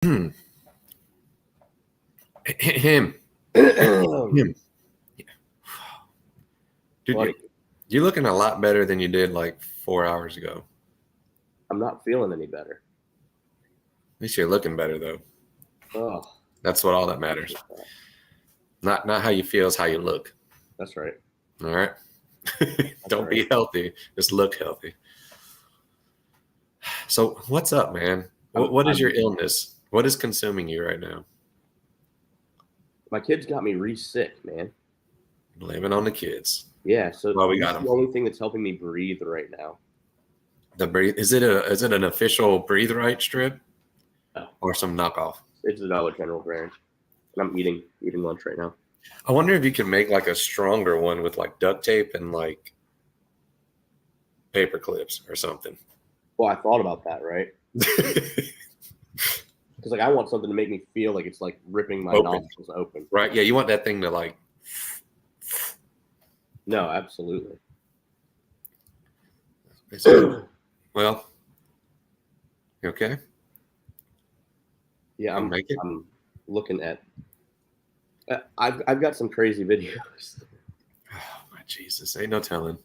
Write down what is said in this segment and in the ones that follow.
Him. Him. Yeah. Dude, you're looking a lot better than you did like 4 hours ago. I'm not feeling any better. At least you're looking better, though. Oh, that's what all that matters. Not how you feel, is how you look. That's right. All right. Don't be healthy. Just look healthy. So what's up, man? What is your illness? What is consuming you right now? My kids got me re-sick, man. Blaming on the kids. Yeah, so well, we got them. The only thing that's helping me breathe right now. The breathe is it an official Breathe Right strip? Oh. Or some knockoff? It's a Dollar General brand. And I'm eating lunch right now. I wonder if you can make like a stronger one with like duct tape and like paper clips or something. Well, I thought about that, right? Because like I want something to make me feel like it's like ripping my nostrils open. Right? Yeah, you want that thing to like. No, absolutely. Well, you okay? Yeah, I'm looking at. I've got some crazy videos. Oh my Jesus! Ain't no telling.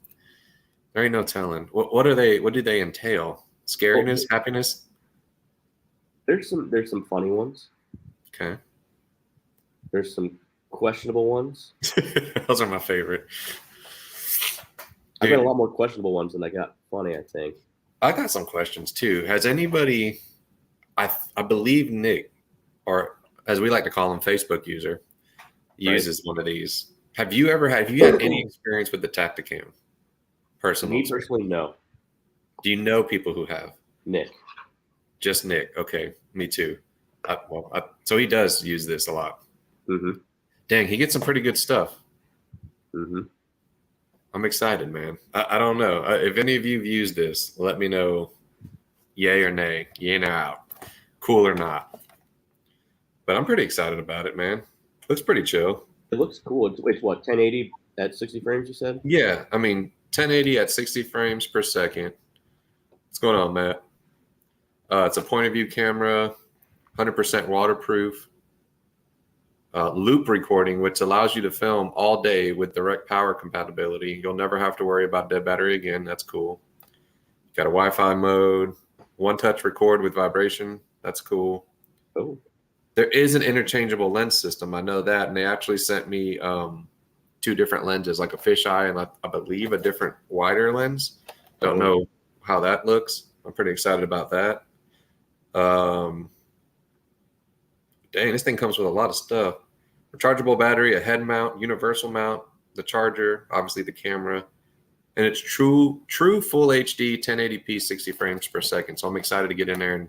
There ain't no telling. What are they? What do they entail? Scariness, happiness? There's some funny ones. Okay. There's some questionable ones. Those are my favorite. I got a lot more questionable ones than I got funny, I think. I got some questions too. Has anybody, I believe Nick, or as we like to call him, Facebook user, uses one of these. Have you had any experience with the Tacticam? Personally? Me personally, no. Do you know people who have? Nick. Just Nick. Okay, me too. So he does use this a lot. Mm-hmm. Dang, he gets some pretty good stuff. Mm-hmm. I'm excited, man. I don't know. If any of you have used this, let me know yay or nay, yay or out, cool or not. But I'm pretty excited about it, man. Looks pretty chill. It looks cool. It's what, 1080 at 60 frames, you said? Yeah, I mean, 1080 at 60 frames per second. What's going on, Matt? It's a point of view camera, 100% waterproof. Loop recording, which allows you to film all day with direct power compatibility. You'll never have to worry about dead battery again. That's cool. Got a Wi-Fi mode, one-touch record with vibration. That's cool. Oh. There is an interchangeable lens system. I know that, and they actually sent me 2 different lenses, like a fisheye and I believe a different wider lens. Don't know how that looks. I'm pretty excited about that. Dang, this thing comes with a lot of stuff. Rechargeable battery, a head mount, universal mount, the charger, obviously the camera, and it's true full HD 1080p 60 frames per second. So I'm excited to get in there and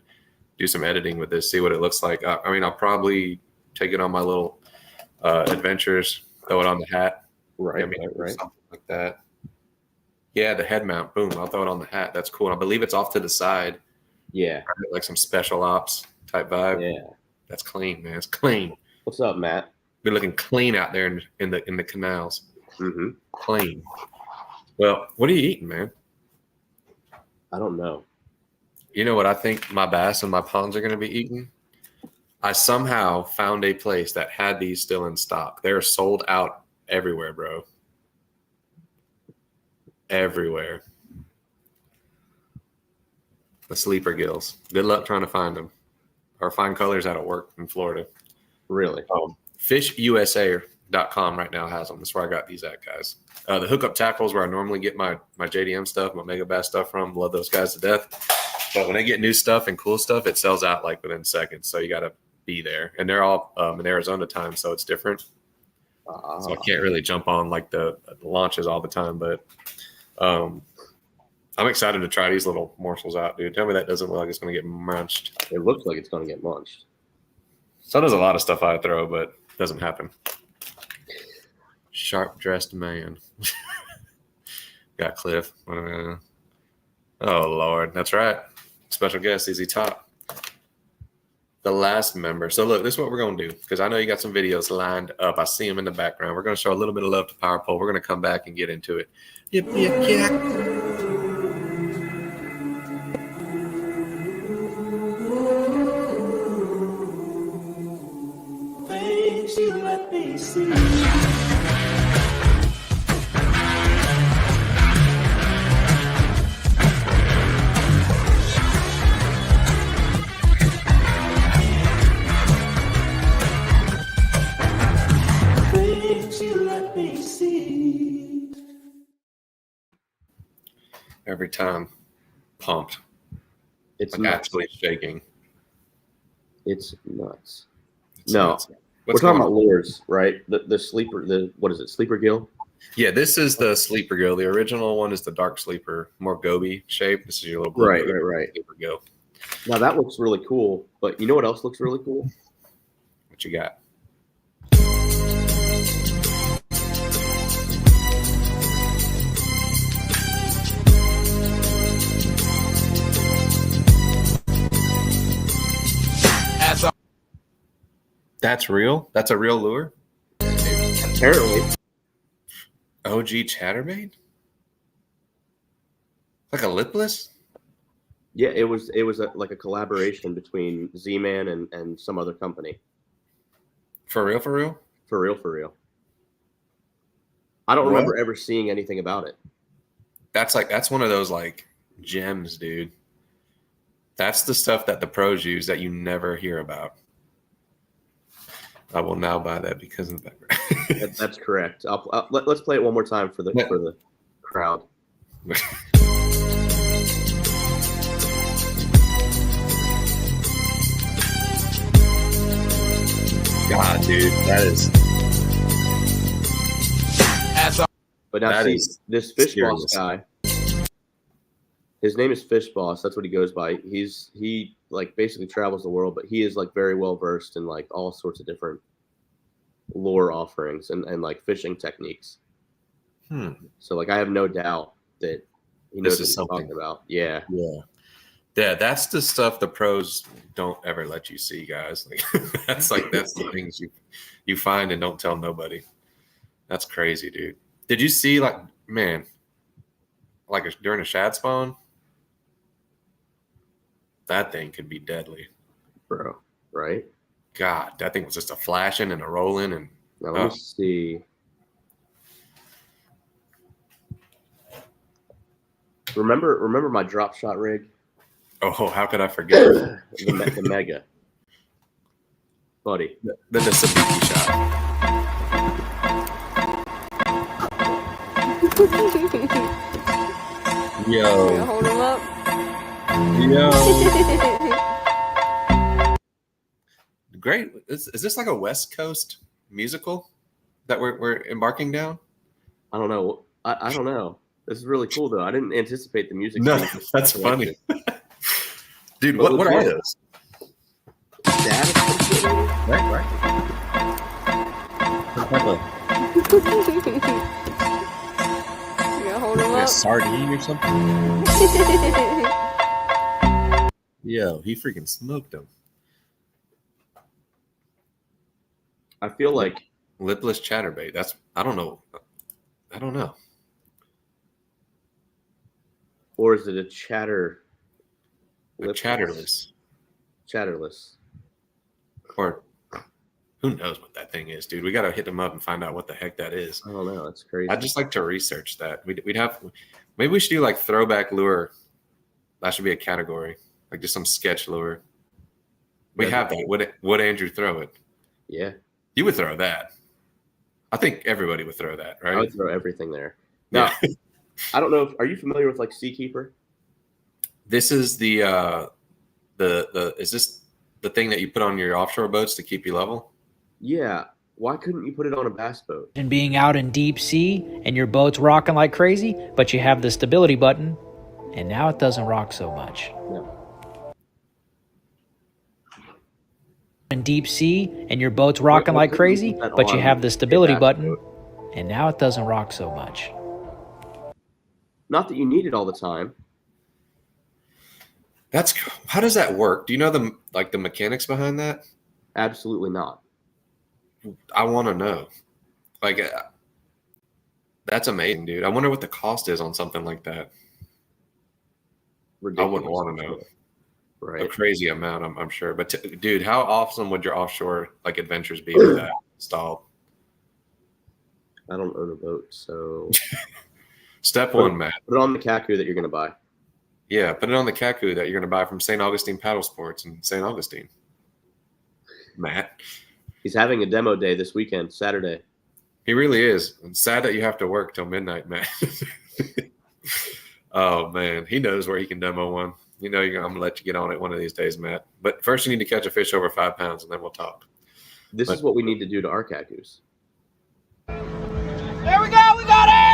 do some editing with this, see what it looks like. I mean, I'll probably take it on my little adventures, throw it on the hat. Right, right. Something like that. Yeah, the head mount, boom, I'll throw it on the hat. That's cool. And I believe it's off to the side. Yeah. Like some special ops type vibe. Yeah. That's clean, man. It's clean. What's up, Matt? Been looking clean out there in the canals. Mm-hmm. Clean. Well, what are you eating, man? I don't know. You know what I think my bass and my ponds are going to be eating? I somehow found a place that had these still in stock. They're sold out everywhere, bro. Everywhere. The sleeper gills. Good luck trying to find them. Or find colors out of work in Florida. Really? FishUSA.com right now has them. That's where I got these at, guys. The hookup tackles where I normally get my JDM stuff, my Mega Bass stuff from. Love those guys to death. But when they get new stuff and cool stuff, it sells out like within seconds. So you got to be there. And they're all in Arizona time, so it's different. So I can't really jump on like the launches all the time. But I'm excited to try these little morsels out, dude. Tell me that doesn't look like it's going to get munched. It looks like it's going to get munched. So does a lot of stuff I throw, but it doesn't happen. Sharp-dressed man. Got Cliff. Oh, Lord. That's right. Special guest, Easy Top. The last member. So, look, this is what we're going to do, because I know you got some videos lined up. I see them in the background. We're going to show a little bit of love to Power Pole. We're going to come back and get into it. Yep, yep, yep. me see. Things you let me see. Every time, pumped, It's like nuts. actually shaking. It's nuts. It's No. nuts. We're What's talking going about on? lures, right? The sleeper, what is it? Sleeper gill? Yeah, this is the sleeper gill. The original one is the dark sleeper, more goby shape. This is your little blue Right. sleeper gill. Now that looks really cool, but you know what else looks really cool? What you got? That's real? That's a real lure? Apparently. OG chatterbait? Like a lipless? Yeah, it was like a collaboration between Z-Man and some other company. For real, for real? For real. I don't remember ever seeing anything about it. That's one of those like gems, dude. That's the stuff that the pros use that you never hear about. I will now buy that because of that. That's correct. Let's play it one more time for the crowd. God, dude, that is. But now That see, is this Fish serious. Boss guy, his name is Fish Boss. That's what he goes by. He like basically travels the world, but he is like very well versed in like all sorts of different lure offerings and like fishing techniques. So like I have no doubt that he knows what he's talking about. Yeah. Yeah, that's the stuff the pros don't ever let you see, guys. Like that's the things you find and don't tell nobody. That's crazy, dude. Did you see during a shad spawn? That thing could be deadly, Bro, right? God, that thing was just a flashing and a rolling and Now let me see. Remember my drop shot rig? oh, how could I forget the Mega. Buddy. the Sabiki shot? Yo, Hold him up. Great. Is this like a West Coast musical that we're embarking down? I don't know. I don't know. This is really cool though. I didn't anticipate the music. No, that's funny. Dude, what are those? Right. You gonna hold him Like a up? sardine or something? Yo, he freaking smoked him. I feel like Lipless chatterbait. I don't know. or is it a chatter? A chatterless. Chatterless. Or who knows what that thing is, dude. We gotta hit them up and find out what the heck that is. I don't know. That's crazy. I'd just like to research that. Maybe we should do like throwback lure. That should be a category. Like just some sketch lure. We have that. Would Andrew throw it? Yeah. You would throw that. I think everybody would throw that, right? I would throw everything there. Now, I don't know. Are you familiar with like Seakeeper? This is is this the thing that you put on your offshore boats to keep you level? Yeah. Why couldn't you put it on a bass boat? And being out in deep sea and your boat's rocking like crazy, but you have the stability button, and now it doesn't rock so much. No. In deep sea and your boat's rocking like crazy, but you have the stability button, and now it doesn't rock so much. Not that you need it all the time. How does that work? Do you know the mechanics behind that? Absolutely not. I want to know. That's amazing, dude. I wonder what the cost is on something like that. Ridiculous. I wouldn't want to know. Right. A crazy amount, I'm sure. But dude, how awesome would your offshore adventures be with that installed? I don't own a boat, so Step one, Matt. put it on the Kaku that you're gonna buy. Yeah, put it on the Kaku that you're going to buy from St. Augustine Paddle Sports in St. Augustine. Matt. He's having a demo day this weekend, Saturday. He really is. It's sad that you have to work till midnight, Matt. Oh, man. He knows where he can demo one. I'm going to let you get on it one of these days, Matt. But first you need to catch a fish over 5 pounds, and then we'll talk. This is what we need to do to our Kakus. There we go. We got air.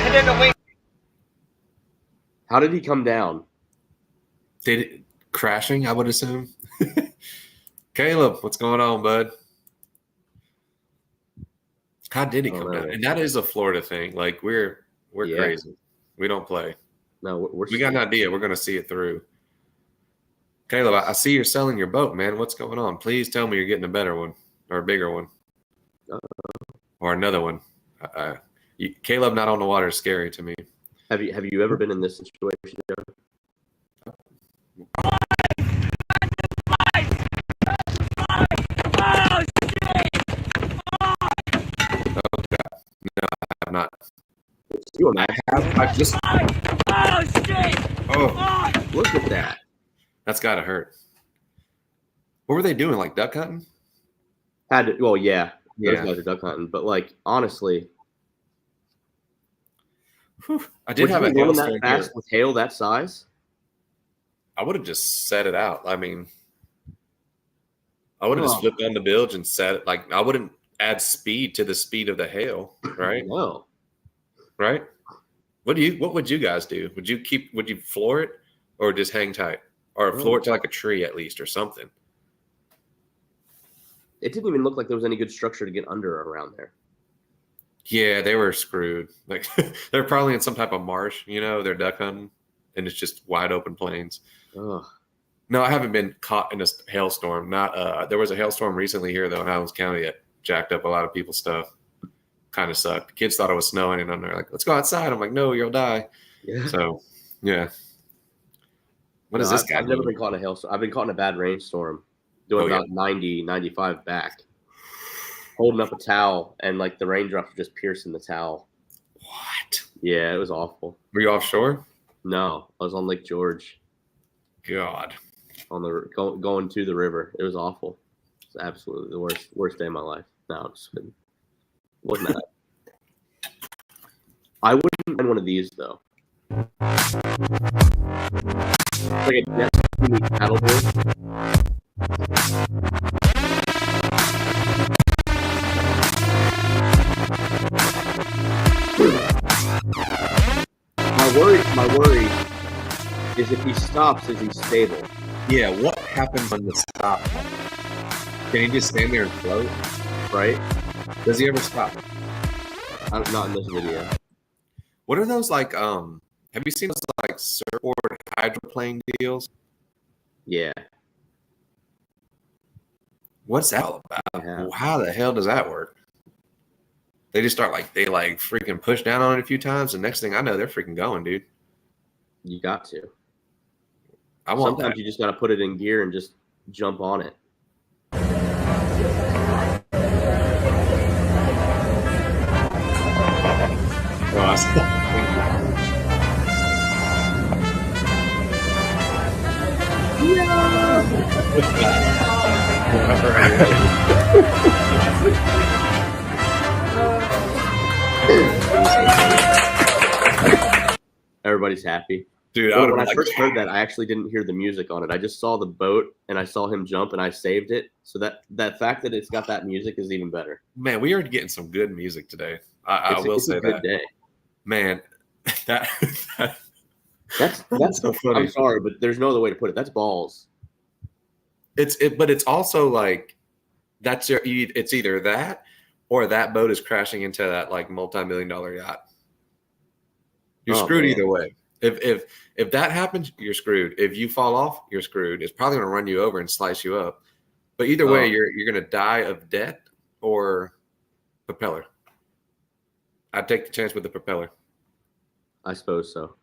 And then the wing. How did he come down? Crashing, I would assume. Caleb, what's going on, bud? How did he come down? And that is a Florida thing. Like we're crazy. We don't play. No, we got an idea. We're going to see it through. Caleb, I see you're selling your boat, man. What's going on? Please tell me you're getting a better one or a bigger one or another one. Caleb not on the water is scary to me. Have you ever been in this situation, Joe? I'm not. I've just. Oh, look at that. That's got to hurt. What were they doing? Like duck hunting? Well, yeah. Those guys are duck hunting. But, like, honestly. Whew, I did have a hailstorm that fast with hail that size? I would have just set it out. I mean, I would have just flipped on the bilge and set it. Like, I wouldn't add speed to the speed of the hail, right? No. Right? What would you guys do? Would you floor it or just hang tight? Or floor it to like a tree at least or something? It didn't even look like there was any good structure to get under around there. Yeah, they were screwed. Like they're probably in some type of marsh, they're duck hunting and it's just wide open plains. Ugh. No, I haven't been caught in a hailstorm. There was a hailstorm recently here though in Highlands County that jacked up a lot of people's stuff. Kind of sucked. The kids thought it was snowing and they're like, let's go outside. I'm like, no, you'll die. Yeah. So yeah. What is this guy I've never been caught in a hailstorm. I've been caught in a bad rainstorm doing about 90, 95 back. Holding up a towel and like the raindrops were just piercing the towel. What? Yeah, it was awful. Were you offshore? No, I was on Lake George. God. On the going to the river. It was awful. It's absolutely the worst day of my life. No, I'm just kidding. Wasn't that? I wouldn't mind one of these though. It's like a jet ski paddleboard. My worry is if he stops, is he stable? Yeah, what happens when the stop? Can he just stand there and float? Right? Does he ever stop? Not in this video. What are those like? Have you seen those like surfboard hydroplane deals? Yeah. What's that all about? Yeah. How the hell does that work? They just start they freaking push down on it a few times, and next thing I know, they're freaking going, dude. You got to. Sometimes you just got to put it in gear and just jump on it. Everybody's happy. Dude, when I first heard that, I actually didn't hear the music on it. I just saw the boat and I saw him jump and I saved it. So that fact that it's got that music is even better. Man, we are getting some good music today. I will say that. It's a good day. Man, that's so funny. I'm sorry, but there's no other way to put it. That's balls. But it's also like it's either that or that boat is crashing into that like multi-million-dollar yacht. You're screwed either way. If that happens, you're screwed. If you fall off, you're screwed. It's probably going to run you over and slice you up. But either way, you're going to die of death or propeller. I'd take the chance with the propeller. I suppose so.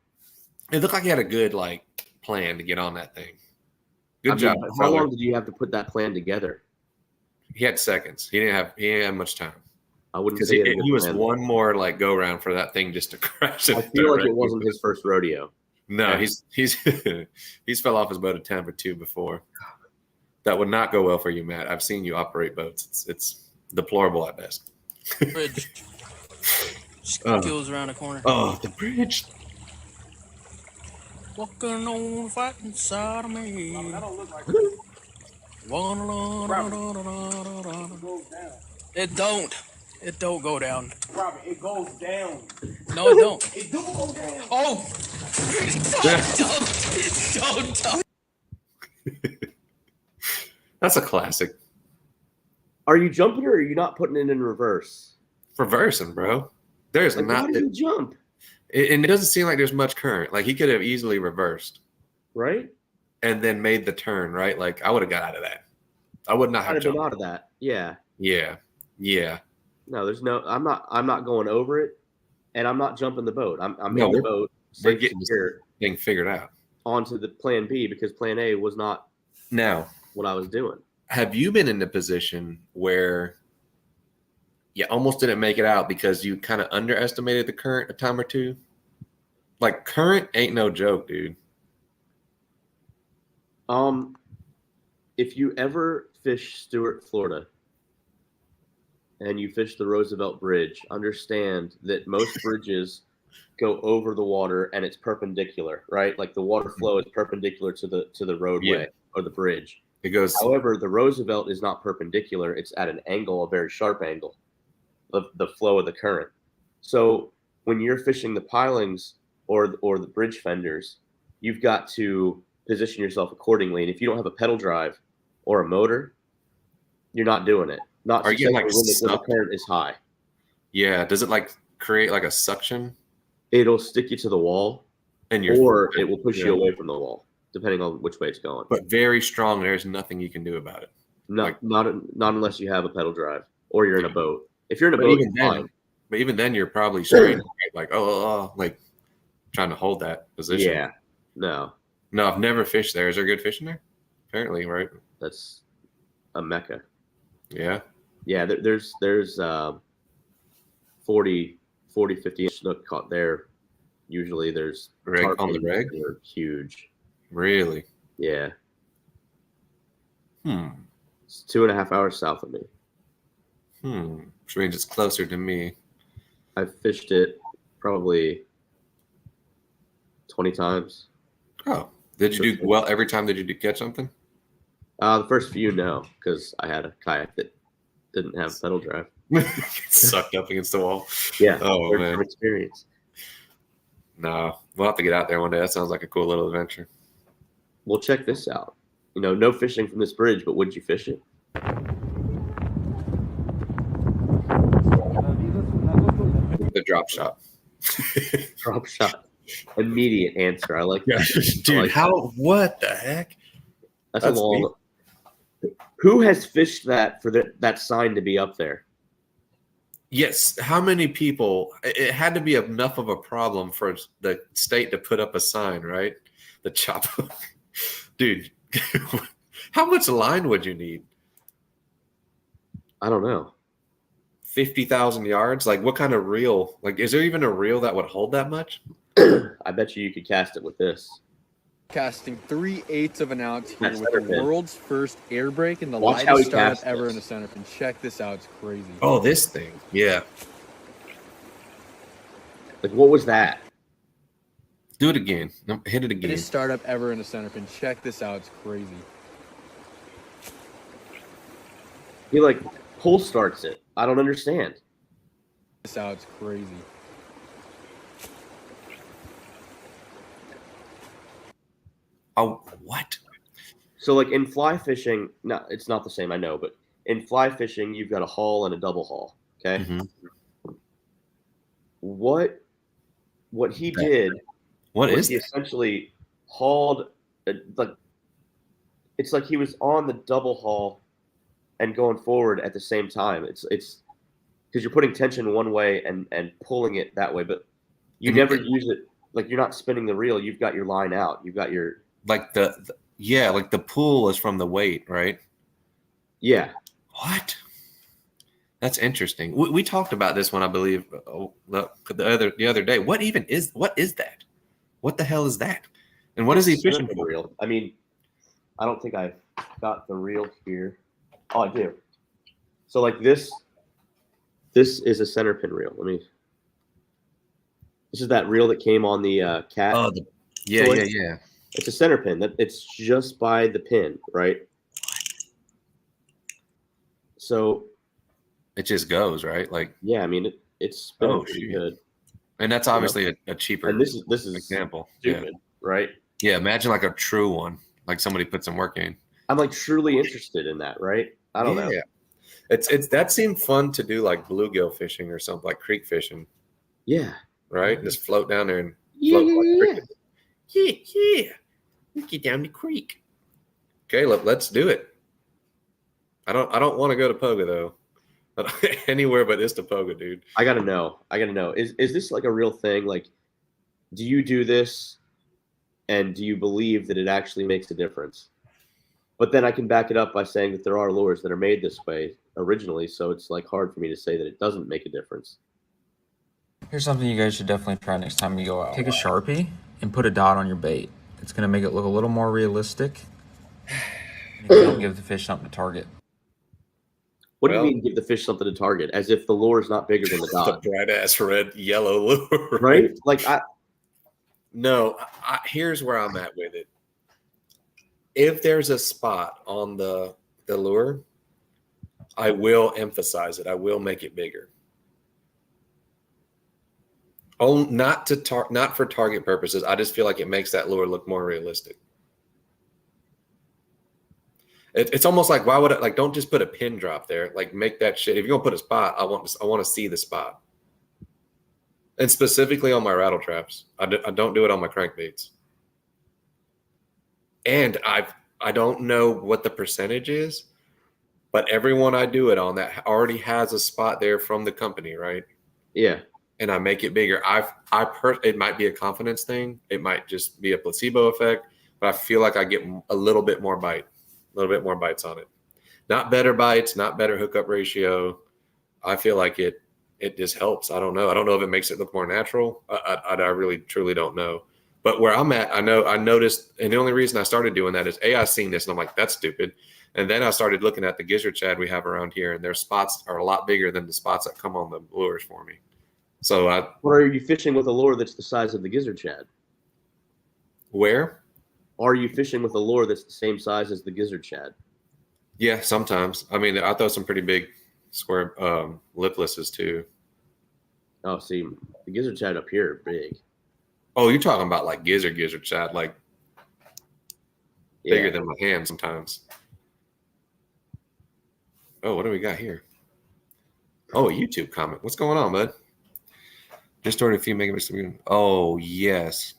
It looked like he had a good like plan to get on that thing. Good I job. mean, how long did you have to put that plan together? He had seconds. He didn't have much time. I wouldn't Because say he was one more like go round for that thing just to crash it. I feel like it wasn't his first rodeo. No, Yeah. he's fell off his boat a time or two before. That would not go well for you, Matt. I've seen you operate boats. It's deplorable at best. Bridge. Just goes around the corner. Oh, the bridge. Walking on the fighting side of me. It don't. It don't go down. Robert, it goes down. No, it don't. It do go down. Oh! Don't. That's a classic. Are you jumping or are you not putting it in reverse? Reversing, bro. There's Like, not. how do you jump? And it doesn't seem like there's much current. Like he could have easily reversed Right? and then made the turn, right? Like I would have got out of that. I would not I'd have have been jumped. out of that. Yeah. Yeah. No, there's no. I'm not going over it, and I'm not jumping the boat. I'm No, in the we're- boat, We're safe getting and this secure, thing figured out. onto the plan B because plan A was not Now, what I was doing. have you been in the position where you almost didn't make it out because you kind of underestimated the current a time or two? Like current ain't no joke, dude. If you ever fish Stewart, Florida, and you fish the Roosevelt Bridge, understand that most bridges go over the water and it's perpendicular, right? Like the water flow is perpendicular to the roadway or the bridge. It goes However, the Roosevelt is not perpendicular; it's at an angle, a very sharp angle, of the flow of the current. So when you're fishing the pilings or the bridge fenders, you've got to position yourself accordingly. And if you don't have a pedal drive or a motor, you're not doing it. Not Are you getting, like, when the sucked? current is high. yeah. Does it like create like a suction It'll stick you to the wall, and you're or it will push yeah. you away from the wall, depending on which way it's going. but very strong. There's nothing you can do about it. Not unless you have a pedal drive or you're in a boat. If you're in a But boat, even it's then, fine. but even then, you're probably straining, like like trying to hold that position. Yeah, no, No, I've never fished there. Is there good fishing there? Apparently, right? that's a mecca. Yeah. Yeah, there's 40, 50 inch snook caught there. Usually there's Reg on the tarpon reg? that are huge. Really? Yeah, Hmm. it's 2.5 hours south of me. Which means it's closer to me. I've fished it probably 20 times. Oh, did you do well every time? Did you catch something? The first few, no, because I had a kayak that didn't have pedal drive. Sucked up against the wall. Yeah, Oh, learned man. from experience. No, we'll have to get out there one day. That sounds like a cool little adventure. Well, check this out. No fishing from this bridge, but would you fish it? The drop shot. Drop shot. Immediate answer. I like that. Dude, like how? What the heck? That's That's a long. Who has fished that for that sign to be up there? Yes. How many people? It had to be enough of a problem for the state to put up a sign, right? The chop. Dude, how much line would you need? I don't know. 50,000 yards? Like, what kind of reel? Like, is there even a reel that would hold that much? I bet you could cast it with this. Casting 3/8 of an ounce here That's with center the pin. world's first air brake and the Watch how he lightest startup casts ever this. in a center pin. Check this out. It's crazy. Oh, this thing. Yeah. Like, what was that? Do it again. No, hit it again. Greatest startup ever in a center pin. Check this out. It's crazy. He like pull starts it. I don't understand. This out. It's crazy. Oh, what? So like in fly fishing, no, it's not the same. I know, but in fly fishing, you've got a haul and a double haul. Okay. Mhm. What he did What was is he this? essentially hauled like it's like he was on the double haul and going forward at the same time. It's because you're putting tension one way and pulling it that way, but you And never use it Like you're not spinning the reel. You've got your line out. You've got your Like like the pull is from the weight, right? yeah. What? That's interesting. We talked about this one, I believe, the other day. What is that? What the hell is that? And what is he fishing for? Reel. I mean, I don't think I've got the reel here. Oh, I do. So like this is a center pin reel. This is that reel that came on the cat. Oh, yeah. It's a center pin. It's just by the pin, right? So it just goes, right? Like yeah, I mean it's pretty good. And that's obviously a cheaper. And this is example. Stupid, right? Yeah, imagine like a true one, like somebody put some work in. I'm like truly interested in that, right? I don't know. It's that seemed fun to do, like bluegill fishing or something, like creek fishing. Yeah. Right? Just float down there and float like crickets. Yeah. We get down the creek. Okay, let's do it. I don't want to go to Poga though. Anywhere but Istapoga, dude. I gotta know. Is this like a real thing? Like, do you do this and do you believe that it actually makes a difference? But then I can back it up by saying that there are lures that are made this way originally, so it's like hard for me to say that it doesn't make a difference. Here's something you guys should definitely try next time you go out. Take a Sharpie and put a dot on your bait. It's going to make it look a little more realistic. And you don't give the fish something to target. What do you mean give the fish something to target? As if the lure is not bigger than the dot. The bright-ass red, yellow lure. Right? Like here's where I'm at with it. If there's a spot on the lure, I will emphasize it. I will make it bigger. Oh, not for target purposes. I just feel like it makes that lure look more realistic. It's almost like, why would I don't just put a pin drop there? Like make that shit. If you're gonna put a spot, I want to see the spot. And specifically on my rattle traps, I don't do it on my crankbaits. And I don't know what the percentage is, but everyone I do it on that already has a spot there from the company, right? Yeah. And I make it bigger. It might be a confidence thing. It might just be a placebo effect, but I feel like I get a little bit more bites on it. Not better bites, not better hookup ratio. I feel like it just helps. I don't know. I don't know if it makes it look more natural. I really truly don't know. But where I'm at, I noticed, and the only reason I started doing that is I seen this and I'm like, that's stupid. And then I started looking at the gizzard shad we have around here, and their spots are a lot bigger than the spots that come on the lures for me. So Or are you fishing with a lure that's the size of the gizzard shad? Where? Are you fishing with a lure that's the same size as the gizzard shad? Yeah, sometimes. I mean, I throw some pretty big square liplesses too. Oh, see, the gizzard shad up here are big. Oh, you're talking about like gizzard shad, like bigger than my hand sometimes. Oh, what do we got here? Oh, a YouTube comment. What's going on, bud? Just started a few megabits. Oh, yes.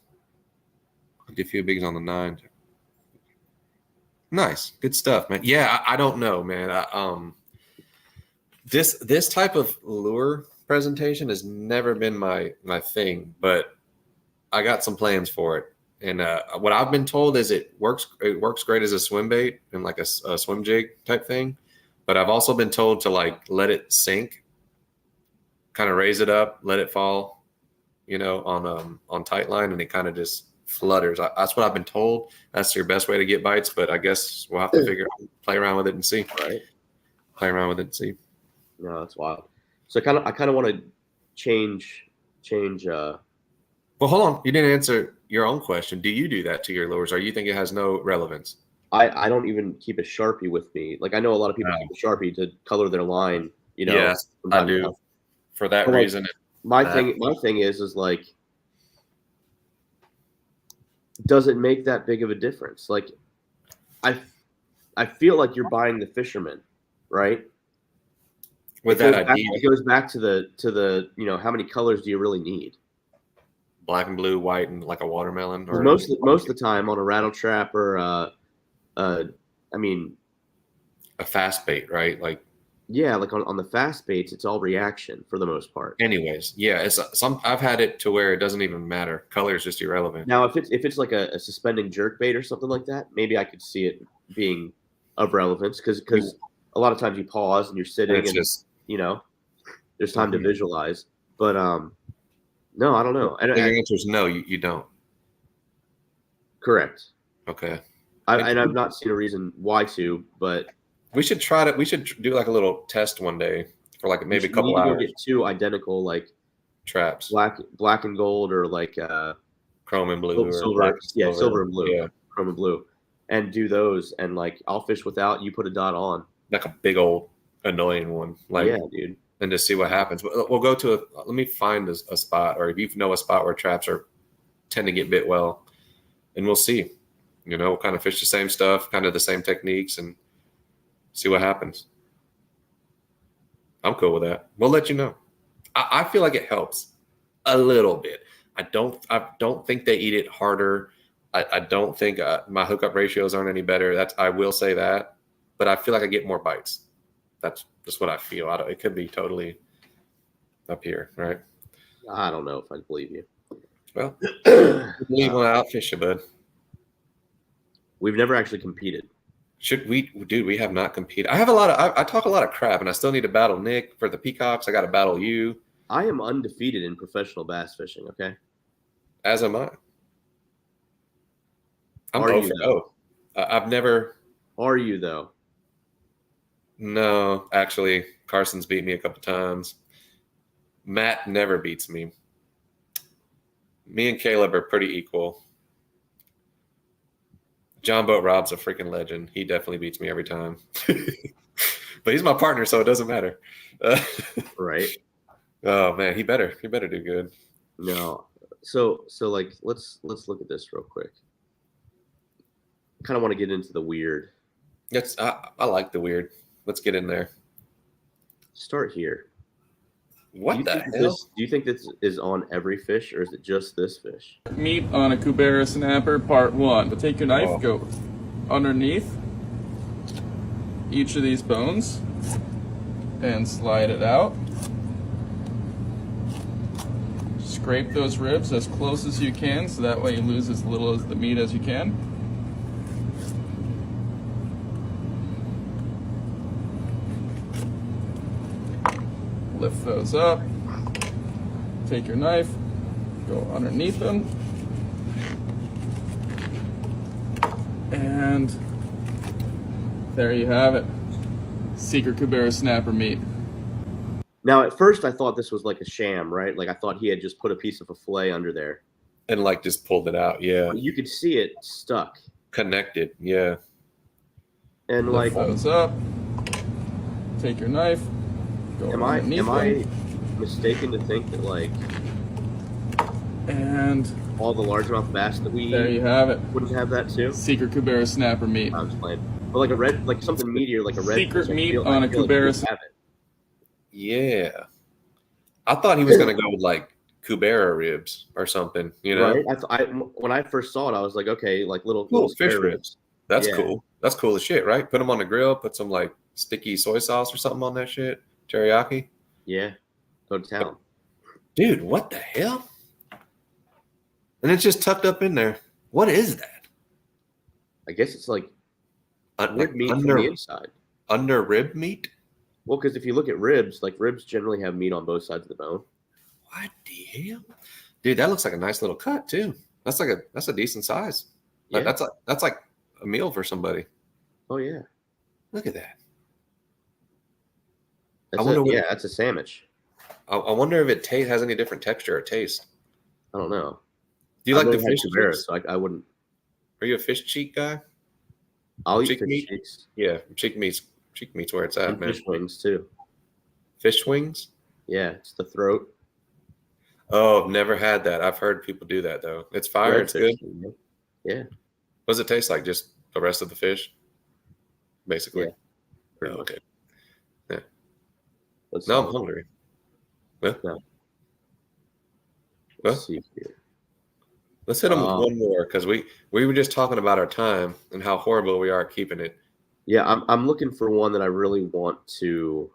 I did a few bigs on the 9. Nice. Good stuff, man. Yeah, I don't know, man. This type of lure presentation has never been my thing, but I got some plans for it. And what I've been told is it works great as a swim bait and like a swim jig type thing. But I've also been told to like let it sink, kind of raise it up, let it fall, on tight line, and it kind of just flutters. That's what I've been told. That's your best way to get bites, but I guess we'll have to play around with it and see. Right. Play around with it and see. No, that's wild. So I kind of want to change. Well, hold on. You didn't answer your own question. Do you do that to your lures, or you think it has no relevance? I don't even keep a Sharpie with me. Like I know a lot of people keep a Sharpie to color their line. Yes, I do. For that reason. My thing is like, does it make that big of a difference? Like, I feel like you're buying the fisherman, right? With that idea, it goes back to the how many colors do you really need? Black and blue, white, and like a watermelon. Or most of the time on a rattle trap or a fast bait, right? Like Yeah, like on the fast baits, it's all reaction for the most part. Anyways, yeah, it's I've had it to where it doesn't even matter. Color is just irrelevant. Now, if it's like a suspending jerk bait or something like that, maybe I could see it being of relevance because a lot of times you pause and you're sitting and just there's time to visualize. But no, I don't know. The answer is no. You don't. Correct. Okay. And I've not seen a reason why to, but we should try to. We should do like a little test one day for like maybe a couple hours. Get two identical like traps, black and gold, or like chrome and blue, silver and blue, chrome and blue, and do those. And like I'll fish without. You put a dot on, like a big old annoying one. Like yeah, dude. And just see what happens. We'll go to let me find a spot, or if you know a spot where traps tend to get bit well, and we'll see. We'll kind of fish the same stuff, kind of the same techniques, and see what happens. I'm cool with that. We'll let you know. I feel like it helps a little bit. I don't think they eat it harder. I don't think my hookup ratios aren't any better. I will say that, but I feel like I get more bites. That's just what I feel. It could be totally up here, right? I don't know if I believe you. Well, believe when I outfish you, bud. We've never actually competed. Should we, dude? We have not competed. I have I talk a lot of crap, and I still need to battle Nick for the peacocks. I got to battle you. I am undefeated in professional bass fishing. Okay, as am I. I'm Are you though? I've never. Are you though? No, actually, Carson's beat me a couple times. Matt never beats me. Me and Caleb are pretty equal. John Boat Rob's a freaking legend. He definitely beats me every time. But he's my partner, so it doesn't matter. Right. Oh man, he better do good. No. So like let's look at this real quick. Kind of want to get into the weird. I like the weird. Let's get in there. Start here. What the hell? Do you think this is on every fish, or is it just this fish? Meat on a Kubera snapper, part 1. But take your knife, go underneath each of these bones, and slide it out. Scrape those ribs as close as you can, so that way you lose as little of the meat as you can. Lift those up, take your knife, go underneath them, and there you have it. Secret Kubera snapper meat. Now, at first, I thought this was like a sham, right? Like I thought he had just put a piece of a fillet under there. And like just pulled it out, yeah. But you could see it stuck. Connected, yeah. And lift those up, take your knife, Am I mistaken to think that like and all the largemouth bass that we there you have it wouldn't have that too? Secret Kubera snapper meat. I was playing, but like something meatier, like a red secret meat on a Kubera. Yeah, I thought he was gonna go with like Kubera ribs or something. Right? When I first saw it, I was like, okay, like little fish ribs. That's cool. That's cool as shit, right? Put them on the grill. Put some like sticky soy sauce or something on that shit. Teriyaki? Yeah. Go to town. Dude, what the hell? And it's just tucked up in there. What is that? I guess it's like rib meat from the inside. Under rib meat? Well, because if you look at ribs, like ribs generally have meat on both sides of the bone. What the hell? Dude, that looks like a nice little cut too. That's a decent size. Yeah. That's like a meal for somebody. Oh yeah. Look at that. That's a sandwich. I wonder if it has any different texture or taste. I don't know. Do you like the fish cheeks? So I wouldn't. Are you a fish cheek guy? I'll eat fish cheeks. Yeah, cheek meat's where it's at, and man. Fish wings too. Fish wings? Yeah, it's the throat. Oh, I've never had that. I've heard people do that though. It's fire. It's good. Yeah. What does it taste like? Just the rest of the fish, basically. Yeah. Oh, okay. Let's I'm hungry. Well, let's see here. Let's hit them with one more because we were just talking about our time and how horrible we are at keeping it. Yeah, I'm looking for one that I really want to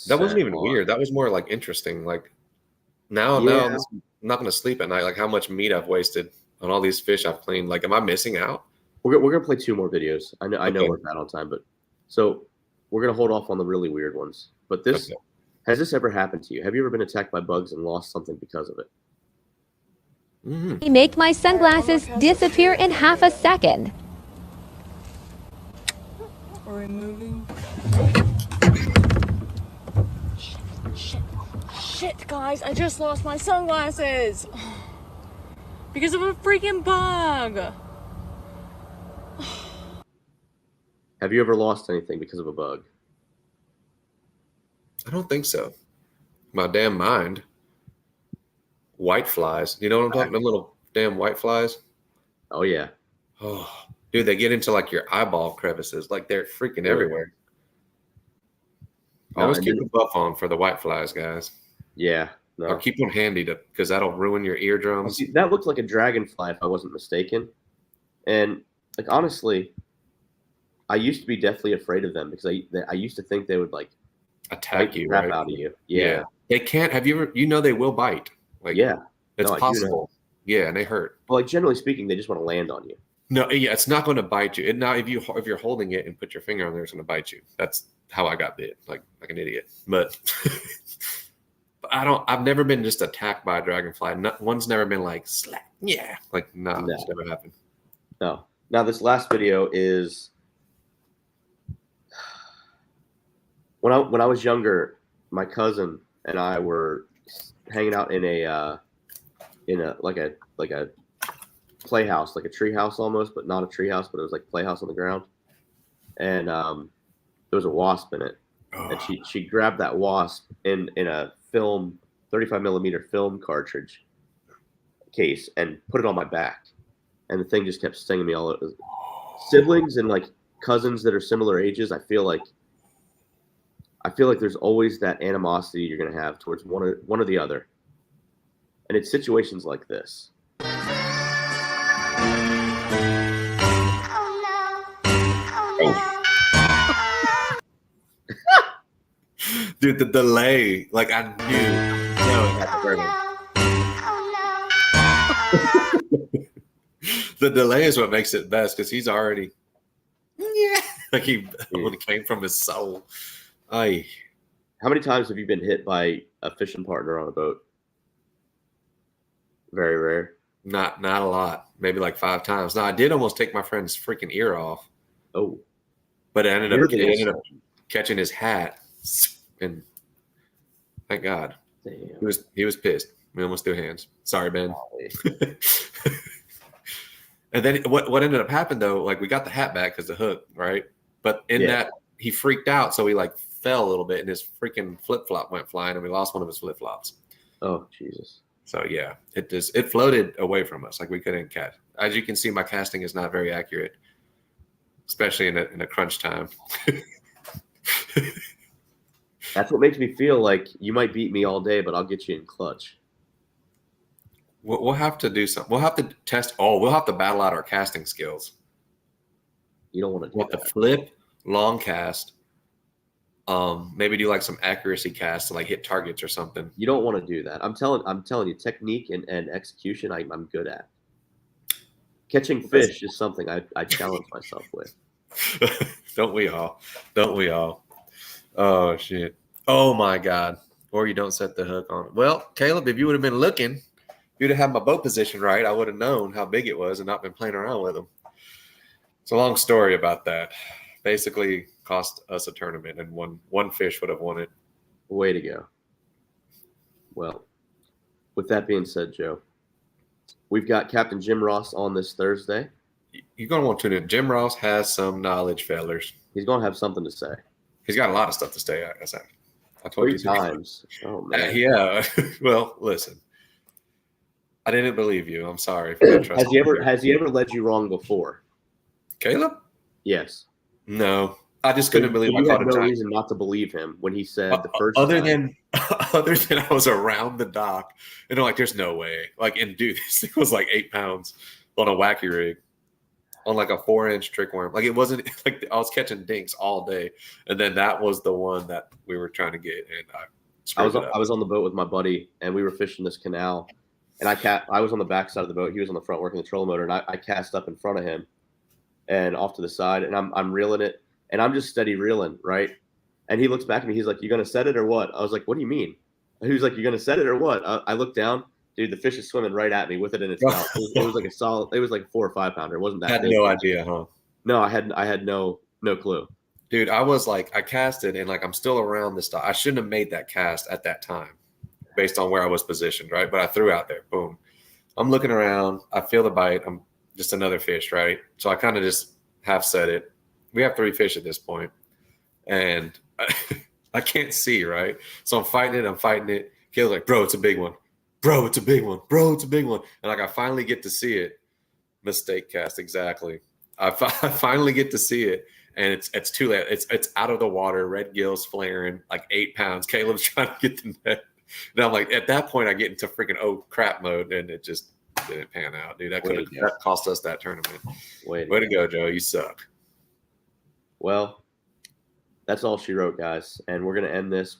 That wasn't even on. weird. That was more like interesting. Like now I'm not going to sleep at night. Like how much meat I've wasted on all these fish I've cleaned. Like, am I missing out? We're gonna play 2 more videos. I know Okay. we're bad on time, but so we're gonna hold off on the really weird ones. But this Okay. has this ever happened to you? Have you ever been attacked by bugs and lost something because of it? Mm-hmm. Make my sunglasses disappear in half a second. Are we moving? Shit, guys, I just lost my sunglasses. Because of a freaking bug. Have you ever lost anything because of a bug? I don't think so. My damn mind. White flies. You know what I'm talking? The little damn white flies. Oh yeah. Oh, dude, they get into like your eyeball crevices. Like they're freaking everywhere. No, Always and keep then- a buff on for the white flies, guys. Yeah. No. Or keep one handy because that'll ruin your eardrums. See, that looked like a dragonfly if I wasn't mistaken. And like honestly, I used to be deathly afraid of them because I used to think they would like Attack bite the you, crap right? out of you. Yeah. They can't. Have you ever? They will bite. Like Yeah. it's No, I do know. possible. Yeah, and they hurt. Well, like generally speaking, they just want to land on you. No, yeah, it's not going to bite you. Now, if you're holding it and put your finger on there, it's going to bite you. That's how I got bit, like an idiot. But I've never been just attacked by a dragonfly. One's never been like slap. Yeah, like no, it's never happened. No. Now this last video is when I was younger, my cousin and I were hanging out in a like a playhouse, like a tree house almost, but not a tree house, but it was like playhouse on the ground. And there was a wasp in it. And she grabbed that wasp in a 35 millimeter film cartridge case and put it on my back. And the thing just kept stinging me all over. Siblings and like cousins that are similar ages, I feel like there's always that animosity you're gonna have towards one or the other. And it's situations like this. Dude, the delay, like I knew. No, it happened. The delay is what makes it best because he's already, like when it came from his soul. How many times have you been hit by a fishing partner on a boat? Very rare. Not a lot. Maybe like 5 times. Now I did almost take my friend's freaking ear off. Oh, but it ended up catching his hat, and thank God. Damn. He was pissed. We almost threw hands. Sorry, Ben. And then what ended up happening though, like we got the hat back because the hook, right? But in that he freaked out, so he like fell a little bit, and his freaking flip flop went flying, and we lost one of his flip flops. Oh Jesus! So yeah, it floated away from us, like we couldn't catch. As you can see, my casting is not very accurate, especially in a crunch time. That's what makes me feel like you might beat me all day, but I'll get you in clutch. We'll have to do something. We'll have to test. We'll have to battle out our casting skills. You don't want to do the flip, long cast. Maybe do like some accuracy casts to like hit targets or something. You don't want to do that. I'm telling you, technique and execution, I'm good at. Catching fish is something I challenge myself with. Don't we all? Don't we all? Oh shit! Oh my God! Or you don't set the hook on it. Well, Caleb, if you would have been looking, if you'd have had my boat position right, I would have known how big it was and not been playing around with them. It's a long story about that. Basically, cost us a tournament, and one fish would have won it. Way to go. Well, with that being said, Joe, we've got Captain Jim Ross on this Thursday. You're going to want to tune in. Jim Ross has some knowledge, fellers. He's going to have something to say. He's got a lot of stuff to say. I told 3 you times. Oh, man. Yeah. Well, listen. I didn't believe you. I'm sorry for not trusting Has he ever led you wrong before? Caleb? Yes. No. I just couldn't believe I you caught had a no giant. reason not to believe him when he said the first Other time. than I was around the dock and I'm like, there's no way. Like, and dude, this thing was like 8 pounds on a wacky rig. on like a 4-inch trick worm. Like it wasn't like I was catching dinks all day, and then that was the one that we were trying to get, and I was on the boat with my buddy, and we were fishing this canal, and I was on the back side of the boat. He was on the front working the trolling motor, and I cast up in front of him, and off to the side, and I'm reeling it, and I'm just steady reeling, right? And he looks back at me. He's like, "You gonna set it or what?" I was like, "What do you mean?" He was like, "You gonna set it or what?" I looked down. Dude, the fish is swimming right at me with it in its mouth. It was like a solid. It was like a 4 or 5 pounder. It wasn't that. Had big. no idea, huh? No, I had no clue. Dude, I was like, I casted and like I'm still around this stuff. I shouldn't have made that cast at that time, based on where I was positioned, right? But I threw out there. Boom. I'm looking around. I feel the bite. I'm just another fish, right? So I kind of just half set it. We have 3 fish at this point, and I can't see, right? So I'm fighting it. Kayla's like, bro, it's a big one. Bro, it's a big one. Bro, it's a big one. And like I finally get to see it. Mistake cast, exactly. I finally get to see it, and it's too late. It's out of the water, red gills flaring, like 8 pounds. Caleb's trying to get the net. And I'm like, at that point, I get into freaking oh crap mode, and it just didn't pan out, dude. That cost us that tournament. Way to go, Joe. You suck. Well, that's all she wrote, guys. And we're going to end this